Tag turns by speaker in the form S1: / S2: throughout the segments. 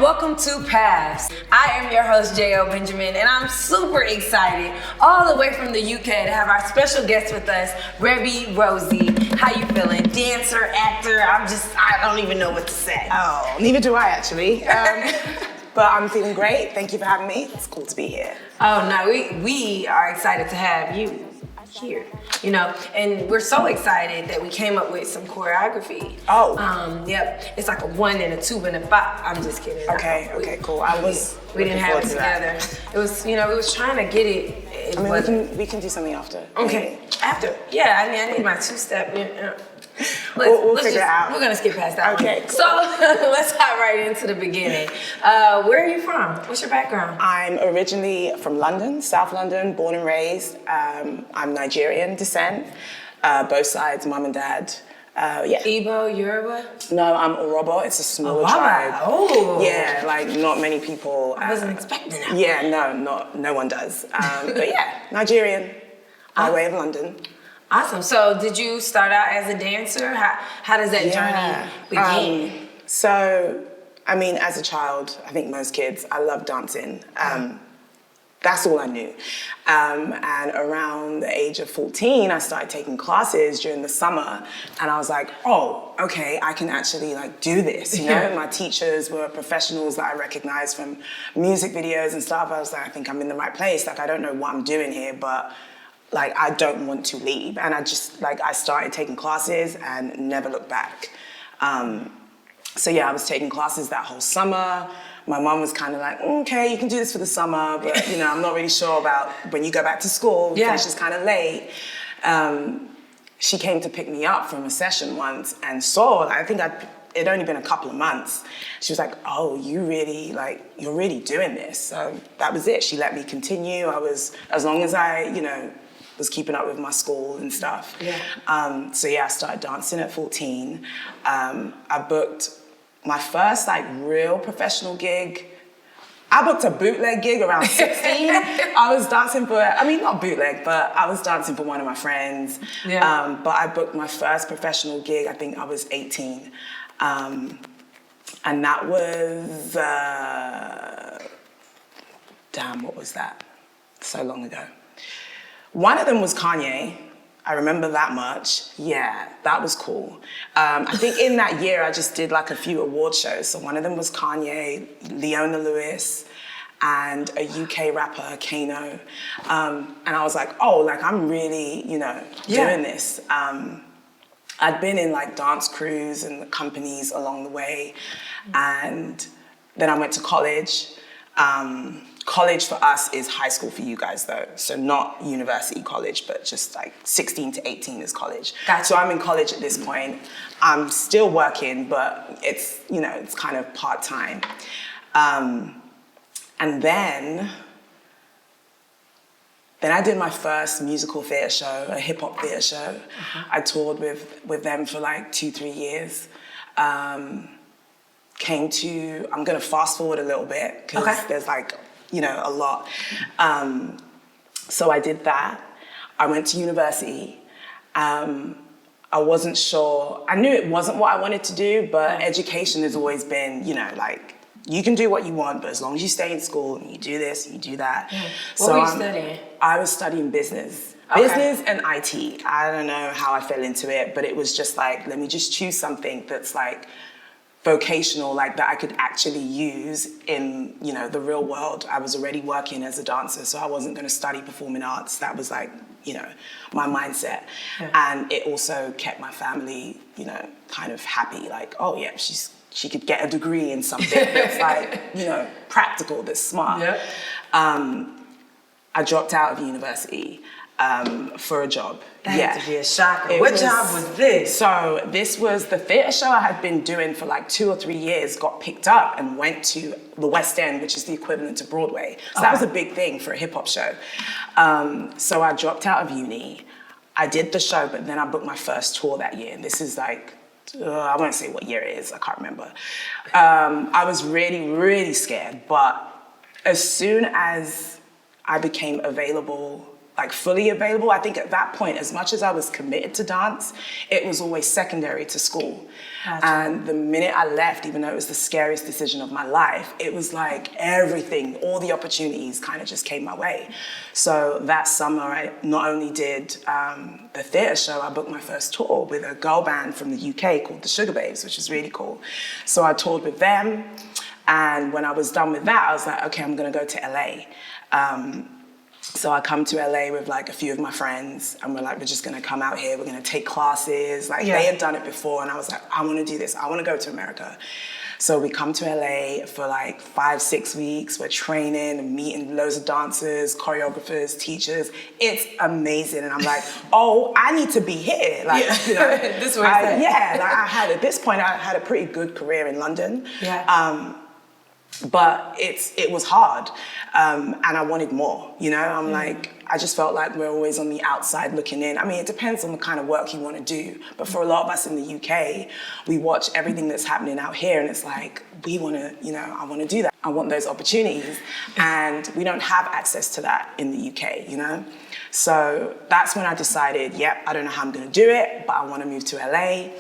S1: welcome to Paths. I am your host, J.O. Benjamin, and I'm super excited all the way from the UK to have our special guest with us, Rebbi Rosie. How you feeling? Dancer, actor, I don't even know what to say.
S2: Oh, neither do I actually. But I'm feeling great. Thank you for having me. It's cool to be here.
S1: Oh no, we are excited to have you here, you know, and we're so excited that we came up with some choreography.
S2: Oh.
S1: Yep, it's like a 1 and a 2 and a 5. I'm just kidding.
S2: Okay, cool.
S1: We didn't have it together. It was, we was trying to get it.
S2: I mean, we can do something after.
S1: Okay, after. Yeah, I need my 2-step.
S2: We'll figure it out.
S1: We're gonna skip past that.
S2: Okay,
S1: one.
S2: cool.
S1: So let's hop right into the beginning. Where are you from? What's your background?
S2: I'm originally from London, South London, born and raised. I'm Nigerian descent, both sides, mum and dad. Yeah.
S1: Igbo, Yoruba?
S2: No, I'm Orobo. It's a smaller tribe.
S1: Oh.
S2: Yeah, like not many people.
S1: I wasn't expecting that.
S2: Yeah, no one does. But yeah, Nigerian, by way of London.
S1: Awesome. So did you start out as a dancer? How does that journey begin?
S2: So, I mean, as a child, I think most kids, I love dancing. That's all I knew. And around the age of 14, I started taking classes during the summer. And I was like, oh, okay, I can actually do this, you know? My teachers were professionals that I recognized from music videos and stuff. I was like, I think I'm in the right place. I don't know what I'm doing here, but I don't want to leave. And I just, I started taking classes and never looked back. So yeah, I was taking classes that whole summer. My mom was kind of like, okay, you can do this for the summer, but I'm not really sure about when you go back to school, finishes kind of late. She came to pick me up from a session once and saw, I think it'd only been a couple of months. She was like, oh, you're really doing this. So that was it. She let me continue. As long as I, was keeping up with my school and stuff. Yeah. So yeah, I started dancing at 14. I booked my first real professional gig. I booked a bootleg gig around 16. I was dancing not bootleg, but I was dancing for one of my friends. Yeah. But I booked my first professional gig, I think I was 18. And that was, what was that? So long ago. One of them was Kanye. I remember that much. Yeah, that was cool. I think in that year, I just did a few award shows. So one of them was Kanye, Leona Lewis, and a UK rapper, Kano. And I was like, oh, I'm really, doing this. I'd been in dance crews and companies along the way. And then I went to college. College for us is high school for you guys though. So not university college, but just 16 to 18 is college. Gotcha. So I'm in college at this point. I'm still working, but it's, it's kind of part-time. And then I did my first musical theatre show, a hip-hop theatre show. I toured with them for 2-3 years. I'm gonna fast forward a little bit, because there's a lot. So I did that. I went to university. I wasn't sure. I knew it wasn't what I wanted to do, but education has always been, you can do what you want, but as long as you stay in school and you do this and you do that.
S1: What were you studying?
S2: I was studying business. Business and IT. I don't know how I fell into it, but it was just let me just choose something that's vocational, that I could actually use in, the real world. I was already working as a dancer, so I wasn't going to study performing arts. That was my mindset. Yeah. And it also kept my family, kind of happy. Oh yeah, she could get a degree in something that's practical, that's smart. Yeah. I dropped out of university for a job.
S1: That had to be a shocker. What job was this?
S2: So this was the theatre show I had been doing for 2 or 3 years, got picked up and went to the West End, which is the equivalent to Broadway. So that was a big thing for a hip hop show. So I dropped out of uni. I did the show, but then I booked my first tour that year. And this is I won't say what year it is, I can't remember. I was really, really scared, but as soon as I became available like fully available. I think at that point, as much as I was committed to dance, it was always secondary to school.
S1: Gotcha.
S2: And the minute I left, even though it was the scariest decision of my life, it was like everything, all the opportunities kind of just came my way. So that summer, I not only did the theatre show, I booked my first tour with a girl band from the UK called the Sugar Babes, which is really cool. So I toured with them. And when I was done with that, I was like, okay, I'm gonna go to LA. So I come to LA with like a few of my friends, and we're like, we're just gonna come out here, we're gonna take classes. Like they had done it before, and I was like, I wanna do this, I wanna go to America. So we come to LA for like 5-6 weeks, we're training and meeting loads of dancers, choreographers, teachers. It's amazing. And I'm like, oh, I need to be here. Like, you know,
S1: this is what I said.
S2: yeah, like at this point, I had a pretty good career in London.
S1: Yeah.
S2: But it was hard, and I wanted more, you know? I'm like, I just felt like we're always on the outside looking in. I mean, it depends on the kind of work you want to do, but for a lot of us in the UK, we watch everything that's happening out here, and it's like, we want to, you know, I want to do that. I want those opportunities, and we don't have access to that in the UK, you know? So that's when I decided, yep, I don't know how I'm going to do it, but I want to move to LA.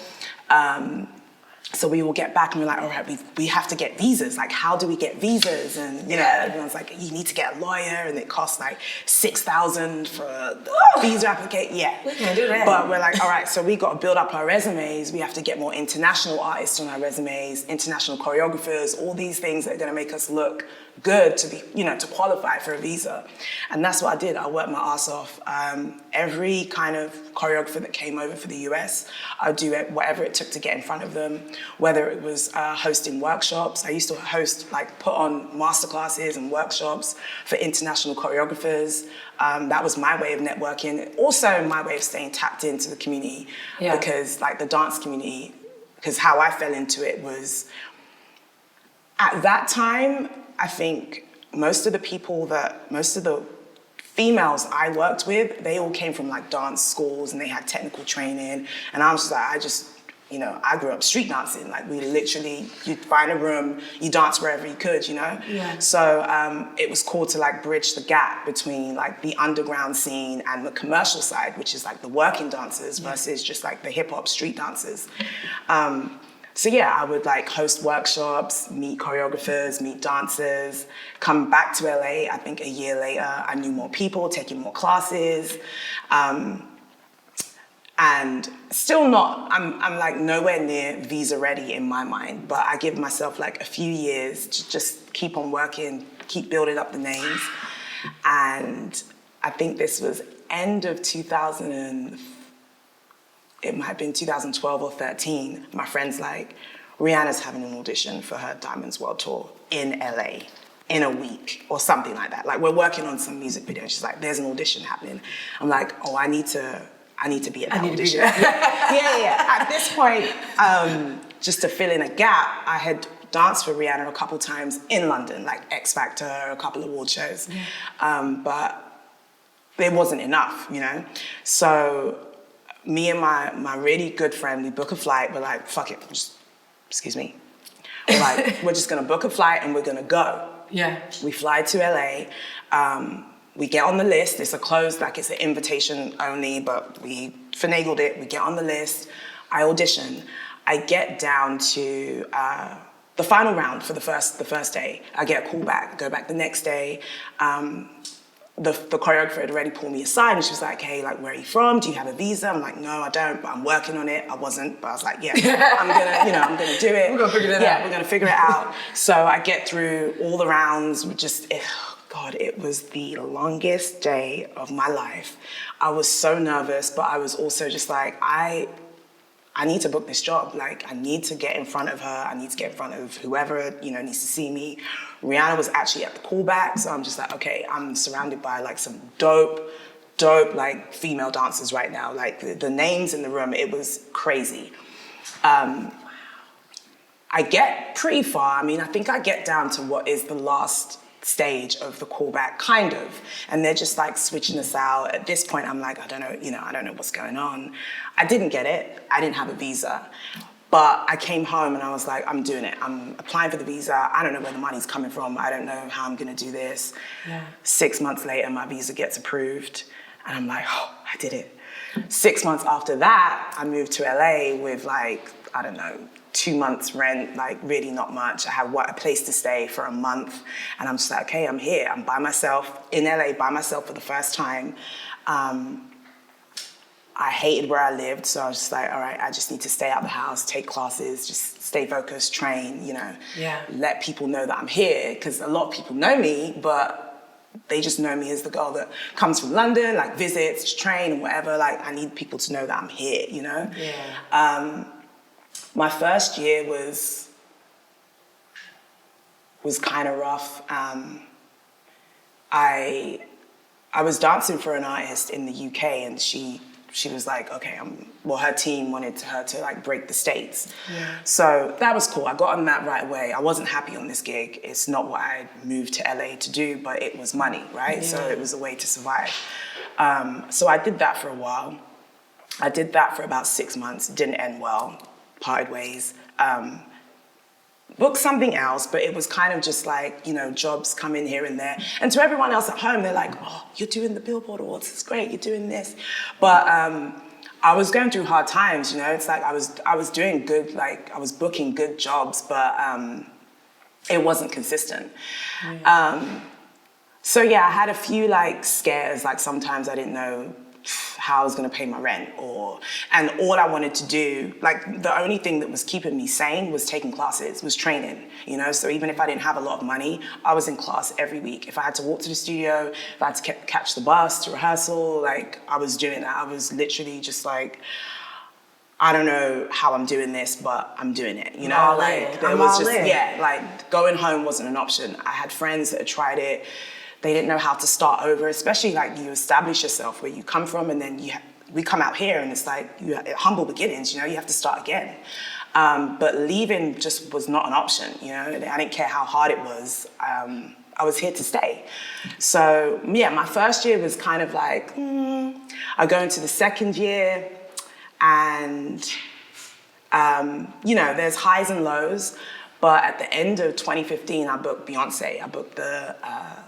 S2: So we will get back and we're like, all right, we have to get visas. Like, how do we get visas? And, you know, everyone's like, you need to get a lawyer, and it costs like $6,000 for the visa application. Yeah.
S1: We can't do that.
S2: But we're like, all right, so we got to build up our resumes. We have to get more international artists on our resumes, international choreographers, all these things that are going to make us look good to be, you know, to qualify for a visa. And that's what I did. I worked my ass off. Every kind of choreographer that came over for the US, I'd do whatever it took to get in front of them, whether it was hosting workshops. I used to host, like, put on masterclasses and workshops for international choreographers. That was my way of networking. Also my way of staying tapped into the community, because like the dance community, because how I fell into it was, at that time, I think most of the females I worked with, they all came from like dance schools and they had technical training. And I was just like, you know, I grew up street dancing. Like, we literally, you'd find a room, you dance wherever you could, you know?
S1: Yeah.
S2: So it was cool to like bridge the gap between like the underground scene and the commercial side, which is like the working dancers versus just like the hip hop street dancers. So yeah, I would like host workshops, meet choreographers, meet dancers, come back to LA. I think a year later, I knew more people, taking more classes. And still not, I'm like nowhere near visa ready in my mind, but I give myself like a few years to just keep on working, keep building up the names. And I think this was end of 2012 or 13, my friend's like, Rihanna's having an audition for her Diamonds World Tour in LA in a week or something like that. Like, we're working on some music video. She's like, there's an audition happening. I'm like, oh, I need to be at that audition. Yeah. At this point, just to fill in a gap, I had danced for Rihanna a couple times in London, like X Factor, a couple of award shows. But it wasn't enough, you know? So me and my really good friend, we book a flight. We're like, fuck it, excuse me. We're like, we're just gonna book a flight and we're gonna go.
S1: Yeah.
S2: We fly to LA. We get on the list. It's a closed, like it's an invitation only, but we finagled it. We get on the list. I audition. I get down to the final round for the first day. I get a call back. Go back the next day. The choreographer had already pulled me aside and she was like, hey, like, where are you from? Do you have a visa? I'm like, no, I don't, but I'm working on it. I wasn't, but I was like, yeah, I'm gonna do it.
S1: We're gonna figure it out.
S2: Yeah, we're gonna figure it out. So I get through all the rounds. God, it was the longest day of my life. I was so nervous, but I was also just like, I need to book this job. Like, I need to get in front of her. I need to get in front of whoever, you know, needs to see me. Rihanna was actually at the callback, so I'm just like, okay, I'm surrounded by like some dope, like female dancers right now. Like the names in the room, it was crazy. I get pretty far. I mean, I think I get down to what is the last stage of the callback, kind of. And they're just like switching us out. At this point, I'm like, I don't know what's going on. I didn't get it. I didn't have a visa. But I came home and I was like, I'm doing it. I'm applying for the visa. I don't know where the money's coming from. I don't know how I'm gonna do this. 6 months later, my visa gets approved. And I'm like, oh, I did it. 6 months after that, I moved to LA with like, I don't know, 2 months rent, like really not much. I had a place to stay for a month. And I'm just like, okay, I'm here. I'm by myself in LA, by myself for the first time. I hated where I lived, so I was just like, all right, I just need to stay out the house, take classes, just stay focused, train, you know, let people know that I'm here, because a lot of people know me, but they just know me as the girl that comes from London, like visits, train and whatever. Like, I need people to know that I'm here, you know? My first year was kind of rough. I was dancing for an artist in the UK, and she was like, okay, well, her team wanted her to like break the States. So that was cool. I got on that right away. I wasn't happy on this gig. It's not what I moved to LA to do, but it was money, right? So it was a way to survive. So I did that for a while. I did that for about 6 months. It didn't end well, parted ways. Booked something else, but it was kind of just like, you know, jobs come in here and there. And to everyone else at home, they're like, oh, you're doing the Billboard Awards, it's great, you're doing this. But I was going through hard times, you know, it's like I was doing good, like I was booking good jobs, but it wasn't consistent. So yeah, I had a few like scares, like sometimes I didn't know how I was gonna pay my rent, and all I wanted to do, like the only thing that was keeping me sane was taking classes, was training, you know? So even if I didn't have a lot of money, I was in class every week. If I had to walk to the studio, if I had to catch the bus to rehearsal, like I was doing that. I was literally just like, I don't know how I'm doing this, but I'm doing it, you know? Like there was just, like going home wasn't an option. I had friends that had tried it. They didn't know how to start over, especially like you establish yourself where you come from, and then we come out here and it's like humble beginnings, you know, you have to start again. But leaving just was not an option, you know, I didn't care how hard it was. I was here to stay. So yeah, my first year was kind of like, I go into the second year and, you know, there's highs and lows. But at the end of 2015, I booked Beyonce. I booked the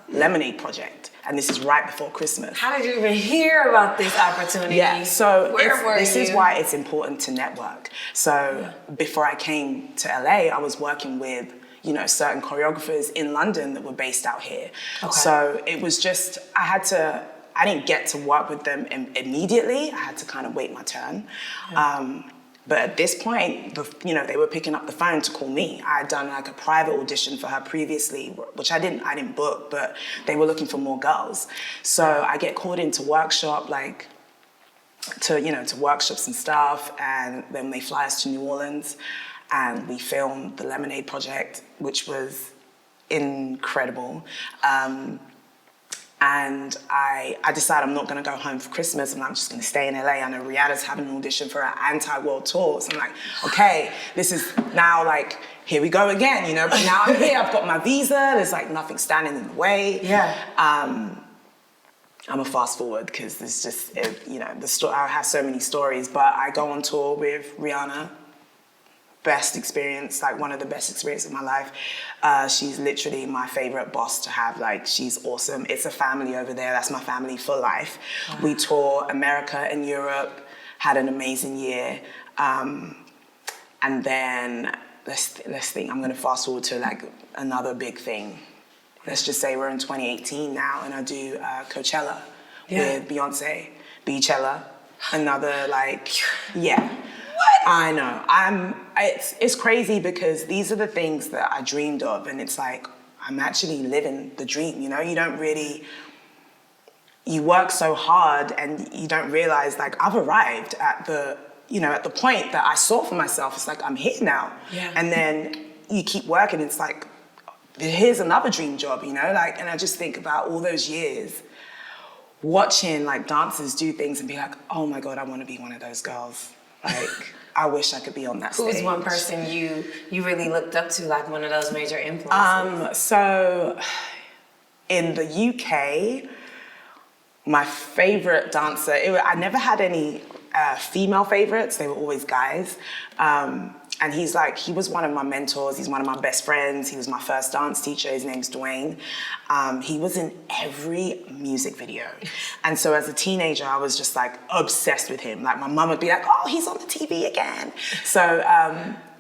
S2: Lemonade project. And this is right before Christmas.
S1: How did you even hear about this opportunity?
S2: Yeah, so
S1: this
S2: is why it's important to network. So before I came to LA, I was working with, you know, certain choreographers in London that were based out here. So it was just, I didn't get to work with them immediately. I had to kind of wait my turn. But at this point, you know, they were picking up the phone to call me. I had done like a private audition for her previously, which I didn't book, but they were looking for more girls. So I get called into workshop, like to workshops and stuff. And then they fly us to New Orleans and we filmed the Lemonade project, which was incredible. And I decided I'm not gonna go home for Christmas and I'm just gonna stay in LA. I know Rihanna's having an audition for her anti-world tour. So I'm like, okay, this is now like, here we go again, you know, but now I'm here, I've got my visa, there's like nothing standing in the way. I'm a fast forward because there's just, you know, I have so many stories, but I go on tour with Rihanna. Best experience, like one of the best experiences of my life. She's literally my favorite boss to have. Like, she's awesome. It's a family over there. That's my family for life. We tour America and Europe, had an amazing year. And then let's think, I'm gonna fast forward to like another big thing. Let's just say we're in 2018 now and I do Coachella with Beyonce, Beachella, another like, I know. It's crazy because these are the things that I dreamed of, and it's like I'm actually living the dream. You know, you work so hard, and you don't realize like I've arrived at the point that I saw for myself. It's like I'm here now, and then you keep working. It's like here's another dream job. You know, like, and I just think about all those years watching like dancers do things and be like, oh my God, I want to be one of those girls. Like. I wish I could be on that stage.
S1: Who's one person you really looked up to, like one of those major influences?
S2: So in the UK, my favorite dancer, I never had any female favorites. They were always guys. And he was one of my mentors. He's one of my best friends. He was my first dance teacher. His name's Dwayne. He was in every music video. And so as a teenager, I was just like obsessed with him. Like my mum would be like, oh, he's on the TV again. So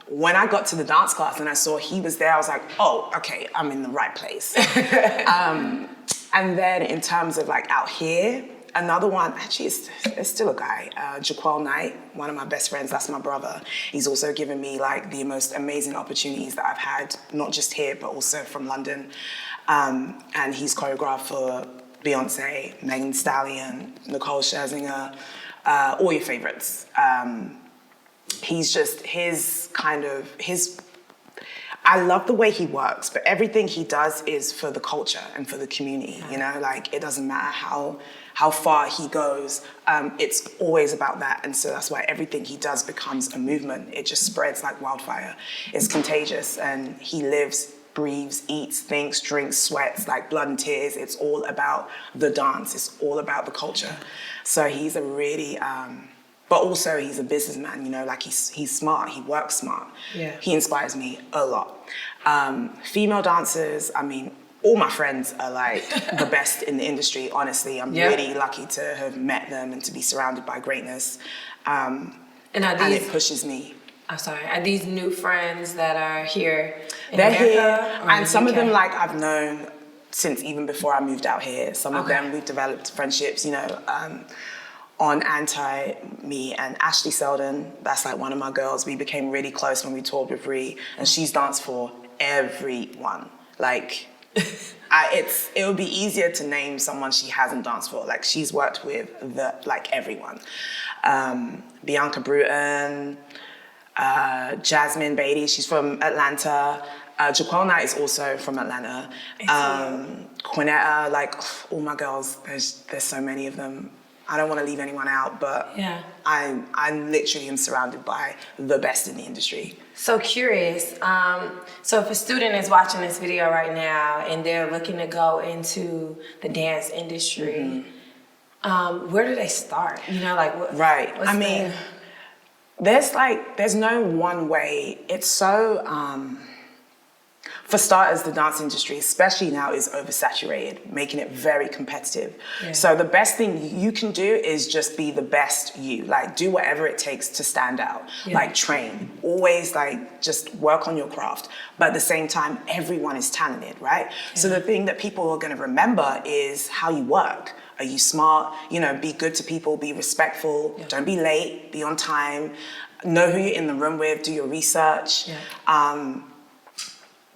S2: when I got to the dance class and I saw he was there, I was like, oh, okay, I'm in the right place. And then in terms of like out here, another one, actually, it's still a guy, Jaquel Knight, one of my best friends, that's my brother. He's also given me like the most amazing opportunities that I've had, not just here, but also from London. And he's choreographed for Beyonce, Megan Thee Stallion, Nicole Scherzinger, all your favorites. He's just I love the way he works, but everything he does is for the culture and for the community, you know? Like, it doesn't matter how far he goes, it's always about that. And so that's why everything he does becomes a movement. It just spreads like wildfire. It's contagious, and he lives, breathes, eats, thinks, drinks, sweats, like blood and tears. It's all about the dance. It's all about the culture. So he's a really, but also he's a businessman, you know, like he's smart, he works smart.
S1: Yeah.
S2: He inspires me a lot. Female dancers, I mean, all my friends are like the best in the industry, honestly. I'm really lucky to have met them and to be surrounded by greatness. And it pushes me.
S1: I'm sorry, are these new friends that are here in
S2: They're
S1: America,
S2: here,
S1: or
S2: and
S1: in
S2: some
S1: the
S2: of them
S1: UK?
S2: like I've known since even before I moved out here. Some of them we've developed friendships, you know, on Anti, me and Ashley Selden, that's like one of my girls. We became really close when we toured with Ree, and she's danced for everyone. Like, it would be easier to name someone she hasn't danced for. Like, she's worked with everyone. Bianca Bruton, Jasmine Beatty, she's from Atlanta. Jaquel Knight is also from Atlanta. Quinetta, like all my girls, there's so many of them. I don't want to leave anyone out, but I literally am surrounded by the best in the industry.
S1: So curious, so if a student is watching this video right now and they're looking to go into the dance industry, where do they start? You know, like what?
S2: Right. I mean, there's no one way. It's so, for starters, the dance industry, especially now, is oversaturated, making it very competitive. Yeah. So the best thing you can do is just be the best you. Like, do whatever it takes to stand out. Yeah. Like, train. Always, like, just work on your craft. But at the same time, everyone is talented, right? Yeah. So the thing that people are going to remember is how you work. Are you smart? You know, be good to people, be respectful, don't be late, be on time, know who you're in the room with, do your research. Yeah.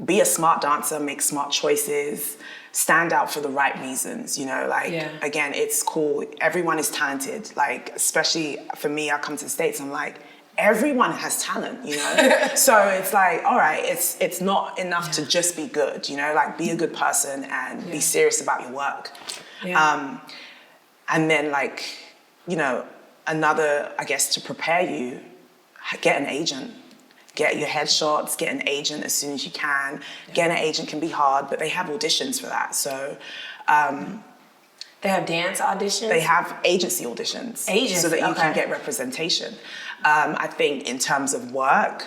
S2: Be a smart dancer, make smart choices, stand out for the right reasons, you know, like, again, it's cool. Everyone is talented. Like, especially for me, I come to the States, I'm like, everyone has talent, you know? So it's like, all right, it's not enough to just be good, you know, like, be a good person and be serious about your work. Yeah. And then, like, you know, another, I guess, to prepare you, get an agent. Get your headshots, get an agent as soon as you can. Getting an agent can be hard, but they have auditions for that. So
S1: they have dance auditions?
S2: They have agency auditions. So that you can get representation. I think in terms of work,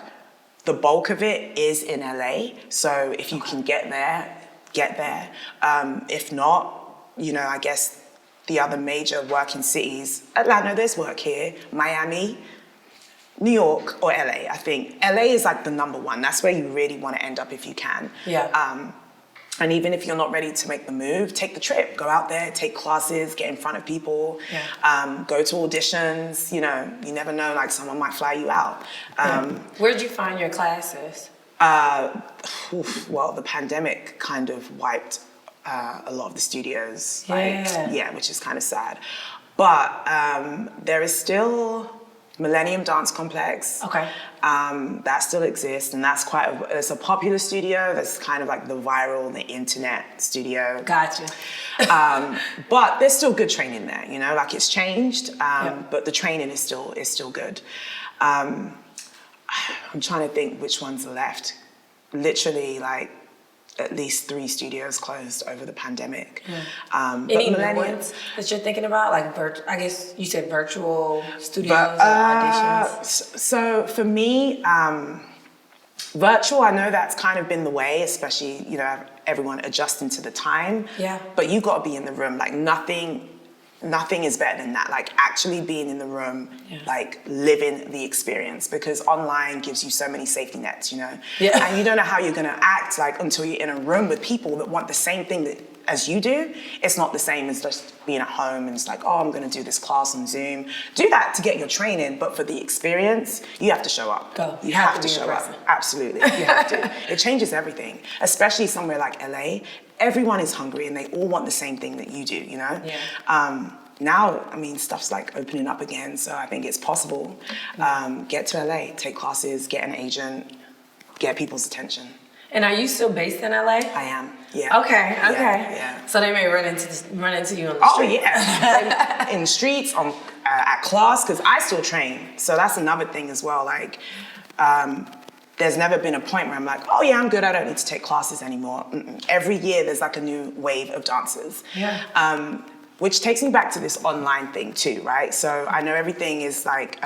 S2: the bulk of it is in LA. So if you can get there, get there. If not, you know, I guess the other major working cities, Atlanta, there's work here, Miami, New York or LA, I think. LA is like the number one. That's where you really want to end up if you can. Yeah. And even if you're not ready to make the move, take the trip. Go out there, take classes, get in front of people, go to auditions. You know, you never know, like someone might fly you out.
S1: Where'd you find your classes?
S2: Well, the pandemic kind of wiped a lot of the studios. Which is kind of sad. But there is still Millennium Dance Complex. That still exists, and that's it's a popular studio. That's kind of like the viral, the internet studio.
S1: Gotcha.
S2: But there's still good training there, you know, like it's changed, but the training is still good. I'm trying to think which ones are left. Literally, like, at least 3 studios closed over the pandemic.
S1: Any new ones that you're thinking about? Like, I guess you said virtual studios or auditions?
S2: So for me, virtual, I know that's kind of been the way, especially, you know, everyone adjusting to the time.
S1: Yeah.
S2: But you got to be in the room. Like, nothing is better than that. Like, actually being in the room, like living the experience, because online gives you so many safety nets, you know?
S1: Yeah.
S2: And you don't know how you're going to act, like, until you're in a room with people that want the same thing as you do. It's not the same as just being at home and it's like, oh, I'm going to do this class on Zoom. Do that to get your training, but for the experience, you have to show up.
S1: You
S2: have to show up. Absolutely, you have to. It changes everything, especially somewhere like LA. Everyone is hungry and they all want the same thing that you do, you know?
S1: Yeah.
S2: Now, I mean, stuff's like opening up again, so I think it's possible. Get to LA, take classes, get an agent, get people's attention.
S1: And are you still based in LA?
S2: I am, yeah.
S1: Okay.
S2: Yeah.
S1: So they may run into you on the street.
S2: Oh, yeah. In the streets, at class, because I still train. So that's another thing as well. Like, there's never been a point where I'm like, oh yeah, I'm good, I don't need to take classes anymore. Every year there's like a new wave of dancers.
S1: Yeah.
S2: Which takes me back to this online thing too, right? So I know everything is like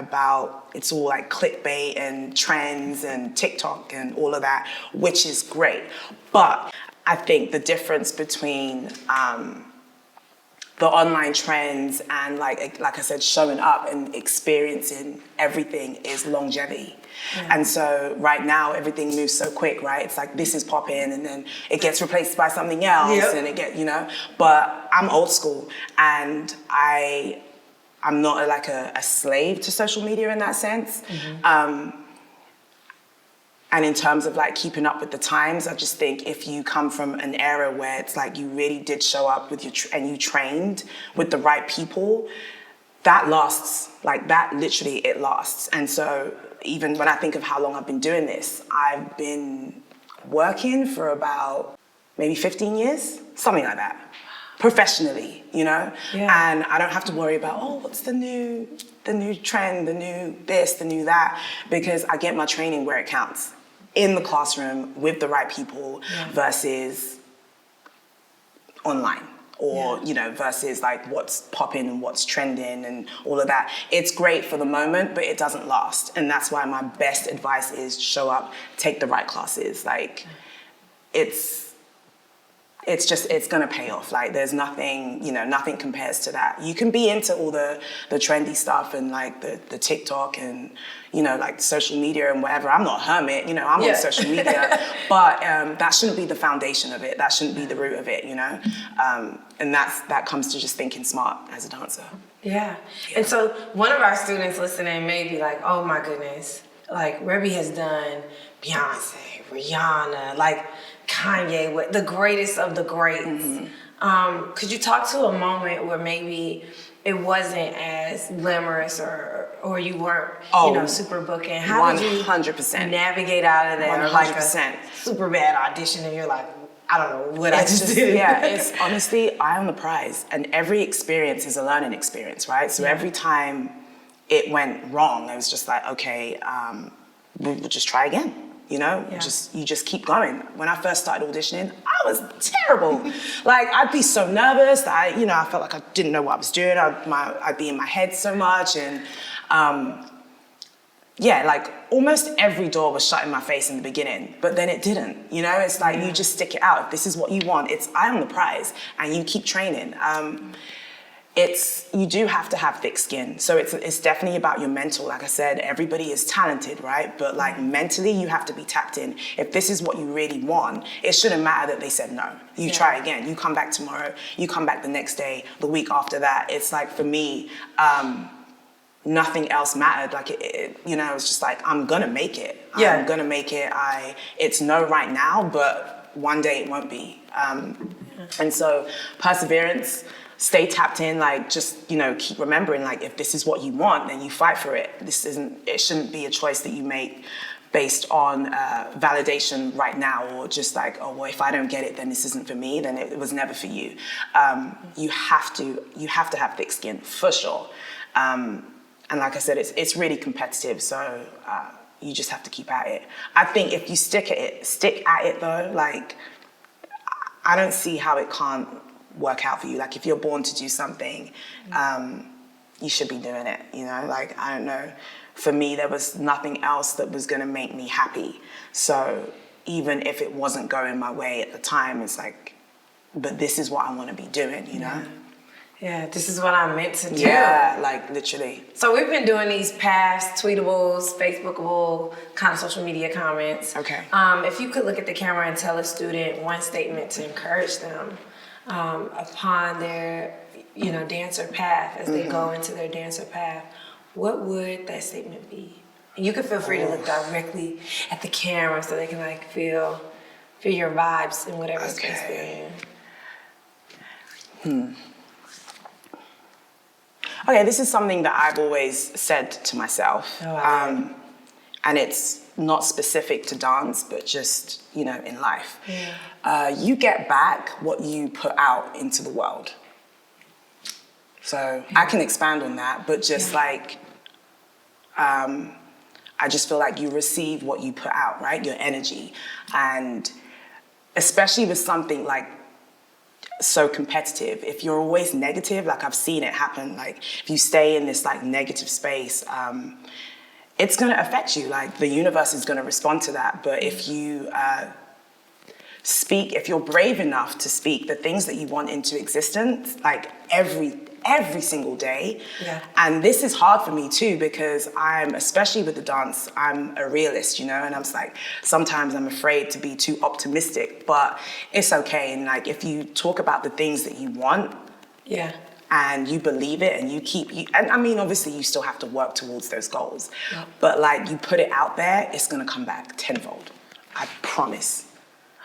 S2: it's all like clickbait and trends and TikTok and all of that, which is great. But I think the difference between the online trends and like I said, showing up and experiencing everything is longevity. Yeah. And so right now everything moves so quick, right? It's like this is popping and then it gets replaced by something else and it get, you know, but I'm old school and I'm not like a slave to social media in that sense. And in terms of like keeping up with the times, I just think if you come from an era where it's like you really did show up with and you trained with the right people, that lasts. Like that, literally, it lasts. And so even when I think of how long I've been doing this, I've been working for about maybe 15 years, something like that, professionally, you know?
S1: Yeah.
S2: And I don't have to worry about, oh, what's the new trend, the new this, the new that, because I get my training where it counts. In the classroom with the right people versus online or, you know, versus like what's popping and what's trending and all of that. It's great for the moment, but it doesn't last. And that's why my best advice is show up, take the right classes. Like it's gonna pay off. Like there's nothing, you know, nothing compares to that. You can be into all the trendy stuff and like the TikTok and, you know, like social media and whatever. I'm not a hermit, you know, I'm on social media, but that shouldn't be the foundation of it. That shouldn't be the root of it, you know? And that comes to just thinking smart as a dancer.
S1: Yeah. And so one of our students listening may be like, oh my goodness, like Rebbi has done Beyonce, Rihanna, like Kanye, the greatest of the greats. Could you talk to a moment where maybe it wasn't as glamorous or you weren't, you know, super booking? How did you
S2: 100%
S1: navigate out of that?
S2: 100%.
S1: Or like a super bad audition and you're like, I don't know what I just did.
S2: Yeah, it's honestly, eye on the prize. And every experience is a learning experience, right? So every time it went wrong, it was just like, okay, we'll just try again. You know, you just keep going. When I first started auditioning, I was terrible. Like, I'd be so nervous that I felt like I didn't know what I was doing. I'd be in my head so much. And like almost every door was shut in my face in the beginning, but then it didn't. You know, it's like you just stick it out. If this is what you want, it's eye on the prize and you keep training. You do have to have thick skin. So it's definitely about your mental. Like I said, everybody is talented, right? But like mentally, you have to be tapped in. If this is what you really want, it shouldn't matter that they said no. You try again. You come back tomorrow. You come back the next day, the week after that. It's like, for me, nothing else mattered. Like, it's just like, I'm gonna make it. I'm gonna make it. It's no right now, but one day it won't be. And so perseverance, stay tapped in, like just, keep remembering, like if this is what you want, then you fight for it. It shouldn't be a choice that you make based on validation right now, or just like, oh, well, if I don't get it, then this isn't for me, then it was never for you. You have to have thick skin, for sure. And like I said, it's really competitive, so you just have to keep at it. I think if you stick at it though, like I don't see how it can't work out for you. Like if you're born to do something, you should be doing it, you know? Like, I don't know. For me, there was nothing else that was gonna make me happy. So even if it wasn't going my way at the time, it's like, but this is what I wanna be doing, you know?
S1: Yeah, this is what I'm meant to do.
S2: Yeah, like literally.
S1: So we've been doing these past tweetables, Facebookable, kind of social media comments.
S2: Okay.
S1: If you could look at the camera and tell a student one statement to encourage them upon their, dancer path, as they go into their dancer path, what would that statement be? And you can feel free to look directly at the camera so they can like feel your vibes in whatever space they're in.
S2: Okay, this is something that I've always said to myself. And it's not specific to dance, but just, in life. Yeah. You get back what you put out into the world. So I can expand on that, but just I just feel like you receive what you put out, right? Your energy. And especially with something like so competitive, if you're always negative, like I've seen it happen, like if you stay in this like negative space, it's gonna affect you. Like the universe is gonna respond to that. But if you if you're brave enough to speak the things that you want into existence, like every single day. Yeah. And this is hard for me too, because especially with the dance, I'm a realist, and I'm just like, sometimes I'm afraid to be too optimistic, but it's okay. And like, if you talk about the things that you want, and you believe it and and I mean, obviously you still have to work towards those goals, but like you put it out there, it's gonna come back tenfold. I promise.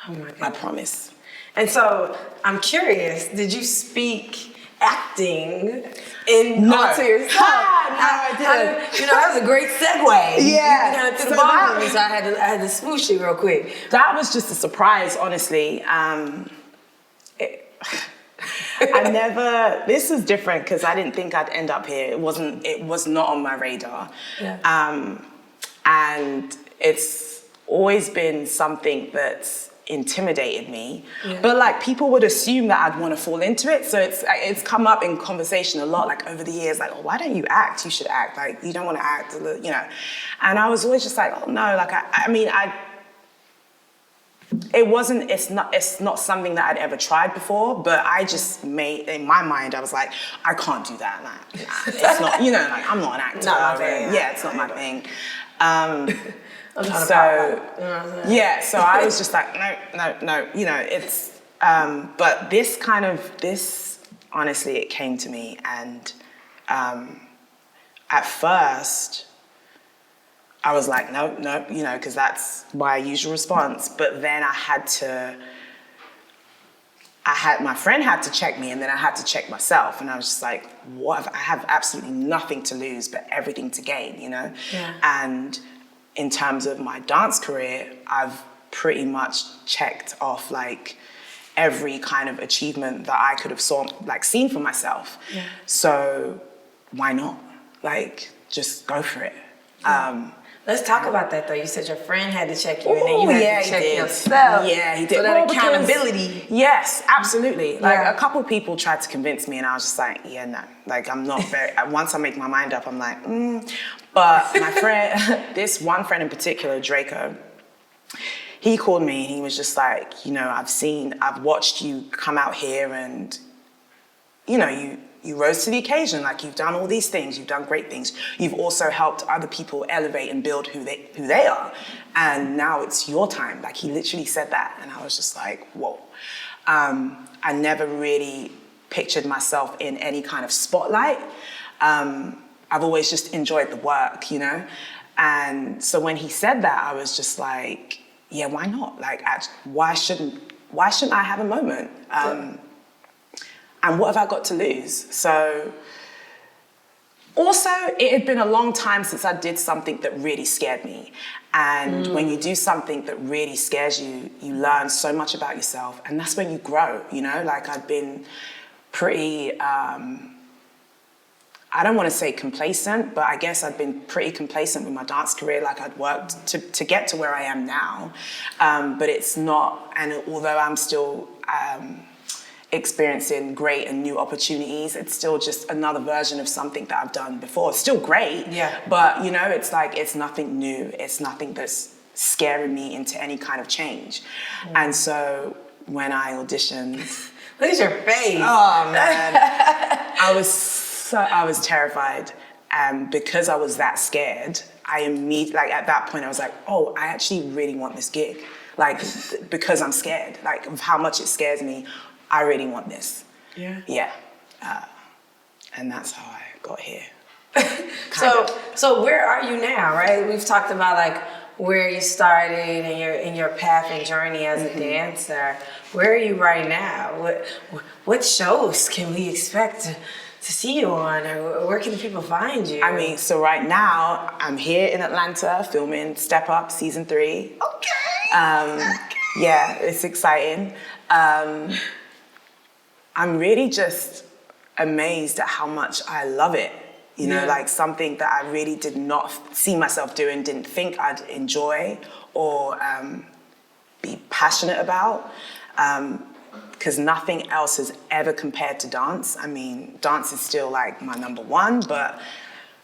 S1: Oh my God.
S2: I promise.
S1: And so I'm curious, did you speak acting onto yourself?
S2: No, I didn't.
S1: That was a great segue.
S2: Yeah.
S1: You kind of threw the ball for me, so I had to swoosh it real quick.
S2: That was just a surprise, honestly. This was different because I didn't think I'd end up here. It was not on my radar. Yeah. And it's always been something that's intimidated me, but like people would assume that I'd want to fall into it, so it's come up in conversation a lot, like over the years, like, oh, why don't you act? You should act. Like, you don't want to act, and I was always just like, oh no, like it's not something that I'd ever tried before, but I just in my mind, I was like, I can't do that. Like, it's not, like I'm not an actor.
S1: Not my thing.
S2: Yeah, it's not my thing.
S1: I'm trying to
S2: yeah, so I was just like, no, it's, but this, honestly, it came to me, and at first, I was like, no, because that's my usual response, but then my friend had to check me, and then I had to check myself, and I was just like, what? I have absolutely nothing to lose, but everything to gain, Yeah. And in terms of my dance career, I've pretty much checked off like every kind of achievement that I could have seen for myself. Yeah. So why not? Like, just go for it. Yeah.
S1: Let's talk about that though. You said your friend had to check you, and then you had to check yourself.
S2: Yeah, he did.
S1: So that accountability.
S2: Yes, absolutely. Like a couple people tried to convince me, and I was just like, yeah, no. Like I'm not very. Once I make my mind up, I'm like, But my friend, this one friend in particular, Draco, he called me and he was just like, I've watched you come out here, and you rose to the occasion. Like, you've done all these things, you've done great things. You've also helped other people elevate and build who they are. And now it's your time. Like, he literally said that. And I was just like, whoa. I never really pictured myself in any kind of spotlight. I've always just enjoyed the work, And so when he said that, I was just like, yeah, why not? Like, why shouldn't I have a moment? And what have I got to lose? So, also, it had been a long time since I did something that really scared me. And when you do something that really scares you, you learn so much about yourself. And that's when you grow, Like, I'd been pretty... I don't want to say complacent, but I guess I'd been pretty complacent with my dance career. Like I'd worked to get to where I am now, but it's not. And although I'm still experiencing great and new opportunities, it's still just another version of something that I've done before. It's still great, but you know, it's like it's nothing new. It's nothing that's scaring me into any kind of change. And so when I auditioned,
S1: look at your face.
S2: Oh man, I was terrified, and because I was that scared, I immediately, like at that point, I was like, oh, I actually really want this gig, like because I'm scared, like of how much it scares me. I really want this. Yeah. And that's how I got here.
S1: So where are you now, right? We've talked about like where you started and your path and journey as a dancer. Where are you right now? What shows can we expect to see you on, or where can people find you?
S2: I mean, so right now I'm here in Atlanta filming Step Up season 3.
S1: Okay.
S2: Yeah, it's exciting. I'm really just amazed at how much I love it. You know, like something that I really did not see myself doing, didn't think I'd enjoy or be passionate about. Because nothing else has ever compared to dance. I mean, dance is still like my number one, but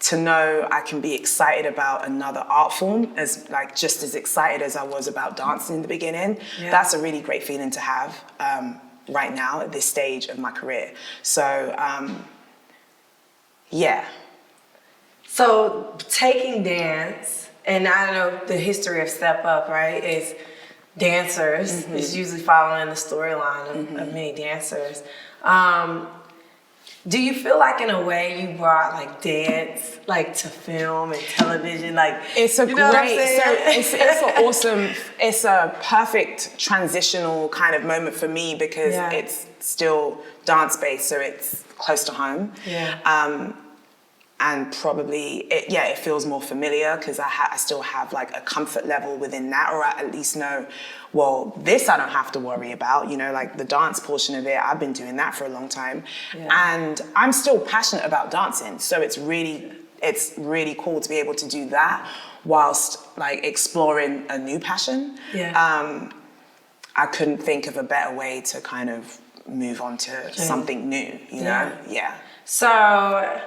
S2: to know I can be excited about another art form as like just as excited as I was about dancing in the beginning, that's a really great feeling to have right now at this stage of my career. So, yeah.
S1: So taking dance, and I know the history of Step Up, right, is dancers is usually following the storyline of many dancers. Do you feel like in a way you brought like dance like to film and television? Like
S2: it's a it's a perfect transitional kind of moment for me because it's still dance based, so it's close to home. And probably, it feels more familiar because I still have like a comfort level within that, or I at least know, well, this I don't have to worry about, you know, like the dance portion of it, I've been doing that for a long time. And I'm still passionate about dancing, so it's really cool to be able to do that whilst like exploring a new passion. I couldn't think of a better way to kind of move on to something new, you know?
S1: So,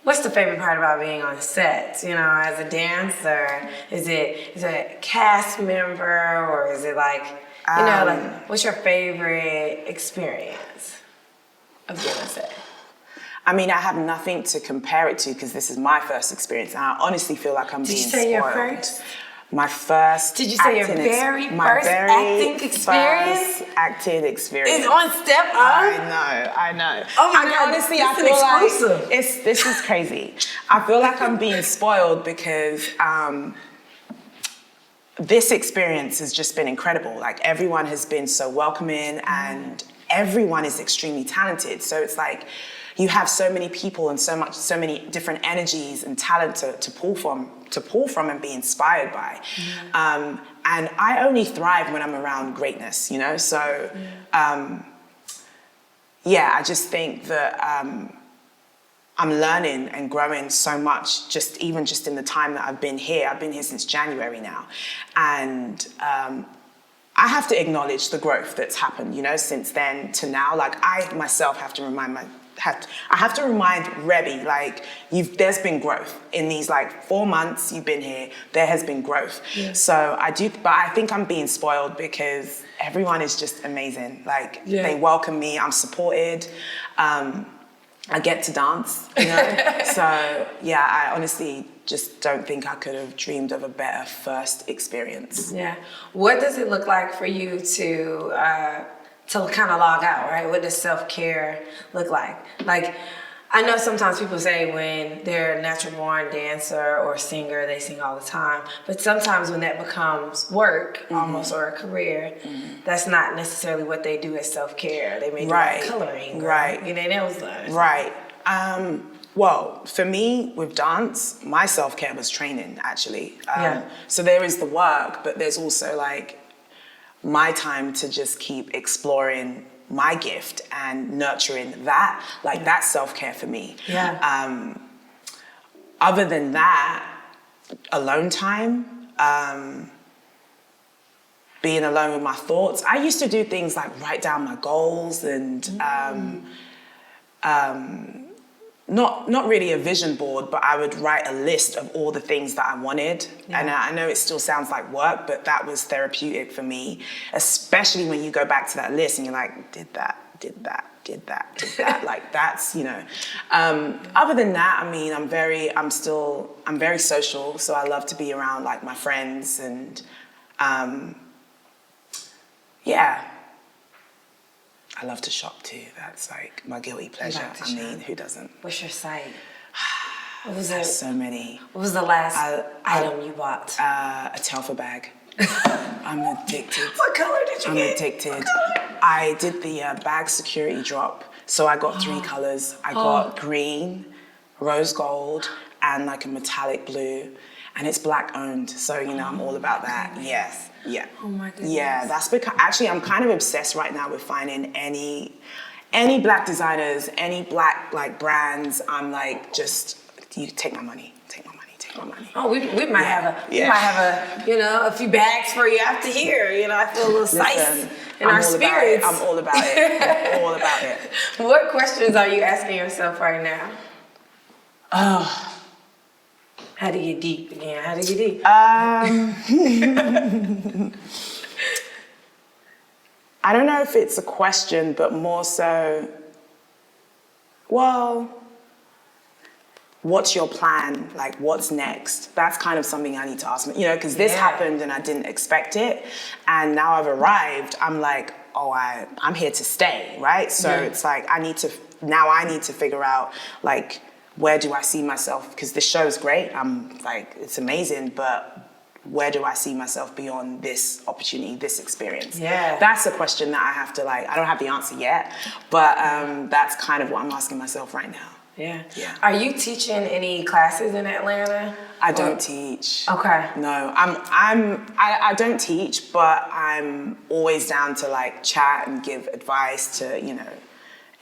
S1: what's the favorite part about being on set? You know, as a dancer, is it a cast member, or is it like, you know, like what's your favorite experience of being on set?
S2: I mean, I have nothing to compare it to because this is my first experience, and I honestly feel like I'm being spoiled.
S1: Did you say your first?
S2: My first.
S1: Did you say your very first acting experience?
S2: First acting experience.
S1: It's on Step Up.
S2: I know.
S1: Oh my God!
S2: Honestly,
S1: I feel like
S2: this is crazy. I feel like I'm being spoiled because this experience has just been incredible. Like everyone has been so welcoming, and everyone is extremely talented. So it's like you have so many people and so many different energies and talent to pull from and be inspired by. And I only thrive when I'm around greatness, you know? So, I just think that I'm learning and growing so much, even just in the time that I've been here. I've been here since January now. And I have to acknowledge the growth that's happened, you know, since then to now. Like I myself have to remind Rebbi, like there's been growth in these like 4 months you've been here. There has been growth. So but I think I'm being spoiled because everyone is just amazing. Like they welcome me. I'm supported. I get to dance, you know. So I honestly just don't think I could have dreamed of a better first experience.
S1: What does it look like for you to kind of log out, right? What does self-care look like? Like, I know sometimes people say when they're a natural born dancer or singer, they sing all the time. But sometimes when that becomes work, almost, or a career, that's not necessarily what they do as self-care. They may do coloring, get their nails done.
S2: Well, for me, with dance, my self-care was training, actually. So there is the work, but there's also like my time to just keep exploring my gift and nurturing that, like that's self-care for me. Other than that, alone time, being alone with my thoughts. I used to do things like write down my goals and not really a vision board, but I would write a list of all the things that I wanted. Yeah. And I know it still sounds like work, but that was therapeutic for me, especially when you go back to that list and you're like, did that. Like that's, you know. Other than that, I mean, I'm very social. So I love to be around like my friends and, yeah. I love to shop too. That's like my guilty pleasure. I mean, who doesn't?
S1: What's your site?
S2: What was it? So many.
S1: What was the last item you bought?
S2: A Telfa bag. I'm addicted.
S1: What color did you get?
S2: I'm addicted. I did the bag security drop. So I got 3 colors. I got green, rose gold, and like a metallic blue. And it's Black owned. So, you know, I'm all about that. Yes. Yeah.
S1: Oh my goodness.
S2: Yeah, that's because actually I'm kind of obsessed right now with finding any Black designers, any Black like brands. I'm like, just you take my money.
S1: Oh, we might have a you know, a few bags for you after here. You know, I feel a little spice in our spirits.
S2: I'm all about it. I'm all about it.
S1: What questions are you asking yourself right now?
S2: Oh.
S1: How to get deep again? How to get deep?
S2: I don't know if it's a question, but more so, well, what's your plan? Like, what's next? That's kind of something I need to ask me, you know, because this happened and I didn't expect it. And now I've arrived, I'm like, oh, I'm here to stay, right? So it's like, I need to figure out, like, where do I see myself? Because this show is great. I'm like, it's amazing, but where do I see myself beyond this opportunity, this experience?
S1: Yeah.
S2: That's a question that I have to like, I don't have the answer yet, but that's kind of what I'm asking myself right now.
S1: Yeah.
S2: Yeah.
S1: Are you teaching any classes in Atlanta?
S2: I don't teach.
S1: Okay.
S2: No, I don't teach, but I'm always down to like chat and give advice to, you know,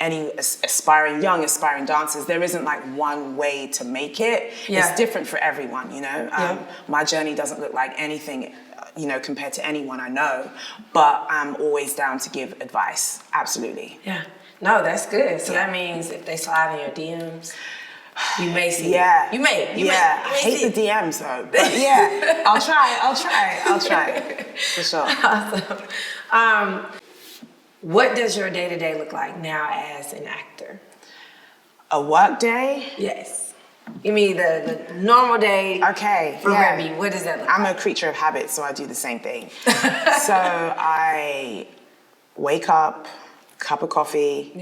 S2: any aspiring dancers. There isn't like one way to make it.
S1: Yeah.
S2: It's different for everyone, you know. My journey doesn't look like anything, you know, compared to anyone I know, but I'm always down to give advice. Absolutely.
S1: Yeah. No, that's good. So that means if they slide in your DMs, you may see.
S2: Yeah.
S1: You may.
S2: I hate the DMs though, but yeah, I'll try for sure.
S1: Awesome. What does your day-to-day look like now as an actor?
S2: A work day?
S1: Yes. Give me the normal day for Rebbi. What does that look like?
S2: I'm a creature of habit, so I do the same thing. So I wake up, cup of coffee,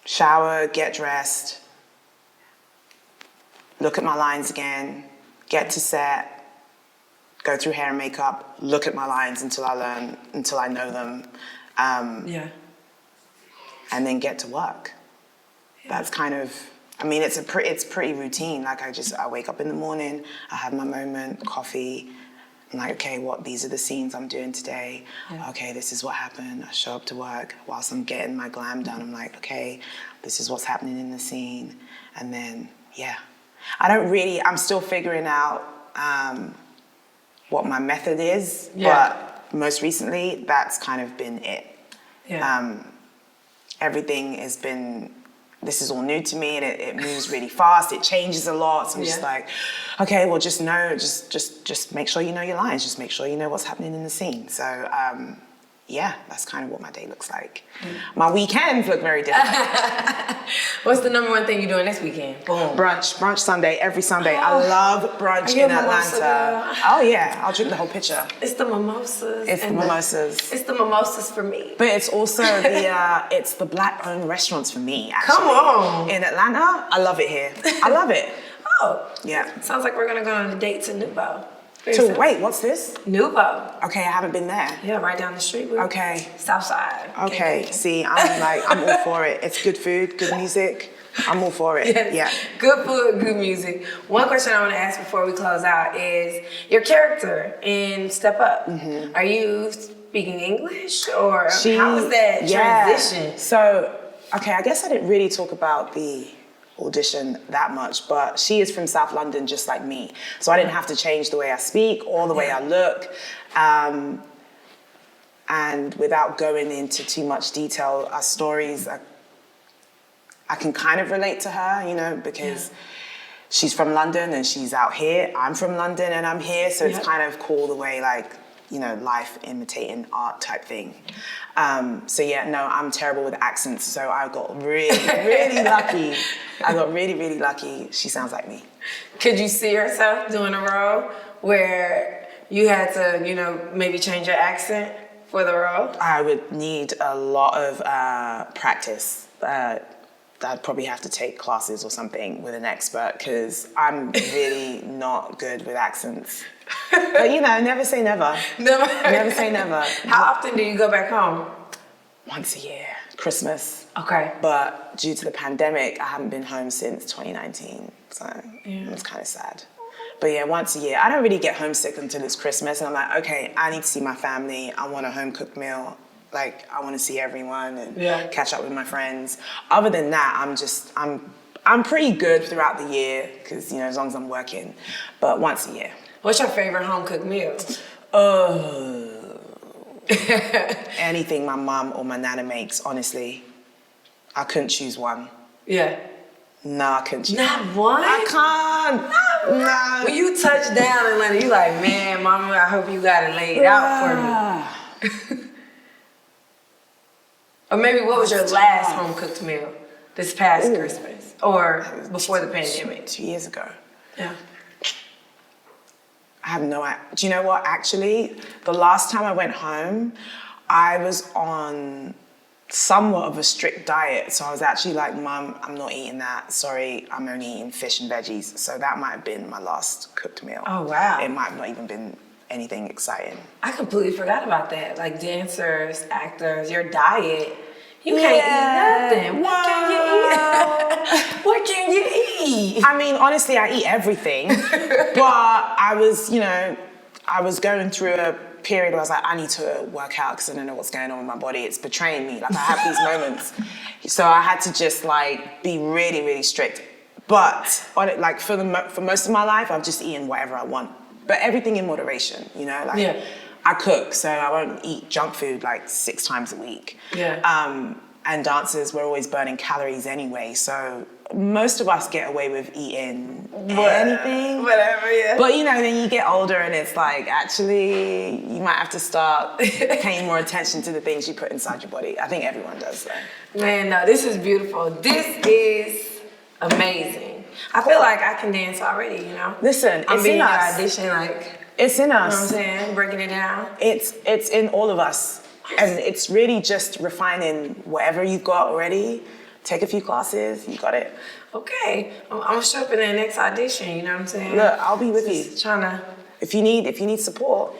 S2: shower, get dressed, look at my lines again, get to set, go through hair and makeup, look at my lines until I know them, and then get to work. That's kind of, I mean, it's pretty routine. Like I wake up in the morning, I have my moment, coffee. I'm like, okay, these are the scenes I'm doing today. Yeah. Okay, this is what happened. I show up to work. Whilst I'm getting my glam done, I'm like, okay, this is what's happening in the scene. And then, I'm still figuring out what my method is, but most recently, that's kind of been it. Yeah. Everything has been, this is all new to me, and it moves really fast, it changes a lot, so I'm just like, okay, well, just make sure you know your lines, just make sure you know what's happening in the scene. So, that's kind of what my day looks like. My weekends look very different.
S1: What's the number one thing you're doing this weekend? Boom.
S2: Brunch Sunday, every Sunday. I love brunch in Atlanta. Oh yeah, I'll drink the whole pitcher.
S1: It's the mimosas.
S2: It's the mimosas
S1: for me.
S2: But it's also it's the Black-owned restaurants for me, actually.
S1: Come on.
S2: In Atlanta, I love it here. I love it.
S1: Oh.
S2: Yeah.
S1: Sounds like we're gonna go on a date to Nouveau.
S2: Wait, what's this?
S1: Nouveau.
S2: Okay, I haven't been there.
S1: Yeah, right down the street.
S2: Okay.
S1: South Side.
S2: Okay, see, I'm all for it. It's good food, good music. I'm all for it.
S1: Yes.
S2: Yeah.
S1: Good food, good music. One question I want to ask before we close out is your character in Step Up. Mm-hmm. Are you speaking English or how was that transition?
S2: So, okay, I guess I didn't really talk about the Audition that much, but she is from South London just like me. So I didn't have to change the way I speak or the way I look. And without going into too much detail, our stories, I can kind of relate to her, you know, because she's from London and she's out here. I'm from London and I'm here, so it's kind of cool the way, like, you know, life imitating art type thing. So yeah, no, I'm terrible with accents, so I got really, really lucky. I got really, really lucky. She sounds like me.
S1: Could you see yourself doing a role where you had to, you know, maybe change your accent for the role?
S2: I would need a lot of practice. I'd probably have to take classes or something with an expert because I'm really not good with accents. But you know, never say never. Never say never.
S1: How often do you go back home?
S2: Once a year, Christmas.
S1: Okay.
S2: But due to the pandemic, I haven't been home since 2019, so it's kind of sad. But yeah, once a year. I don't really get homesick until it's Christmas, and I'm like, okay, I need to see my family. I want a home-cooked meal. Like, I want to see everyone and catch up with my friends. Other than that, I'm pretty good throughout the year because, you know, as long as I'm working. But once a year.
S1: What's your favorite home-cooked meal?
S2: Anything my mom or my nana makes, honestly. I couldn't choose one.
S1: Yeah.
S2: No, I couldn't choose
S1: Not one?
S2: I can't.
S1: Not one?
S2: No.
S1: When you touch down in London, you like, man, mama, I hope you got it laid out for me. Or maybe what was your last home-cooked meal this past Christmas? Or before the pandemic?
S2: 2 years ago.
S1: Yeah.
S2: I have no idea. Do you know what? Actually, the last time I went home, I was on somewhat of a strict diet. So I was actually like, Mum, I'm not eating that. Sorry, I'm only eating fish and veggies. So that might have been my last cooked meal.
S1: Oh, wow.
S2: It might have not even been anything exciting.
S1: I completely forgot about that. Like dancers, actors, your diet. You can't eat nothing. What can you eat? What can you eat?
S2: I mean, honestly, I eat everything. But I was, you know, I was going through a period where I was like, I need to work out because I don't know what's going on with my body. It's betraying me. Like, I have these moments. So I had to just, like, be really, really strict. But, on it, like, for most of my life, I've just eaten whatever I want. But everything in moderation, you know? Like, I cook, so I won't eat junk food, like, 6 times a week. And dancers, we're always burning calories anyway, so most of us get away with eating anything.
S1: Whatever, yeah.
S2: But, you know, then you get older and it's like, actually, you might have to start paying more attention to the things you put inside your body. I think everyone does that.
S1: Man, no, this is beautiful. This is amazing. I feel like I can dance already, you know?
S2: Listen,
S1: I'm
S2: it's
S1: being
S2: in
S1: your
S2: us.
S1: audition, like,
S2: It's in us.
S1: you know what I'm saying? Breaking it down.
S2: It's in all of us. And it's really just refining whatever you've got already. Take a few classes, you got it.
S1: Okay, I'm gonna show up in the next audition, you know what I'm saying?
S2: Look, I'll be with you.
S1: Just trying to,
S2: If you need support.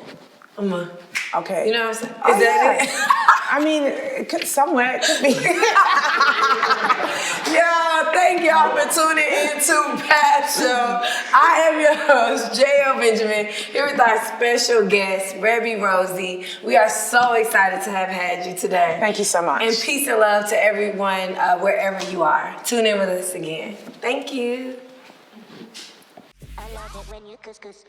S1: I'm a,
S2: Okay.
S1: you know what I'm saying?
S2: Oh,
S1: Is that
S2: yeah.
S1: it?
S2: I mean, it could, somewhere it could be.
S1: Yo, thank y'all for tuning in to Pat Show. I am your host, J.O. Benjamin, here with our special guest, Rebbi Rosie. We are so excited to have had you today.
S2: Thank you so much.
S1: And peace and love to everyone, wherever you are. Tune in with us again. Thank you.
S3: I love it when you kiss.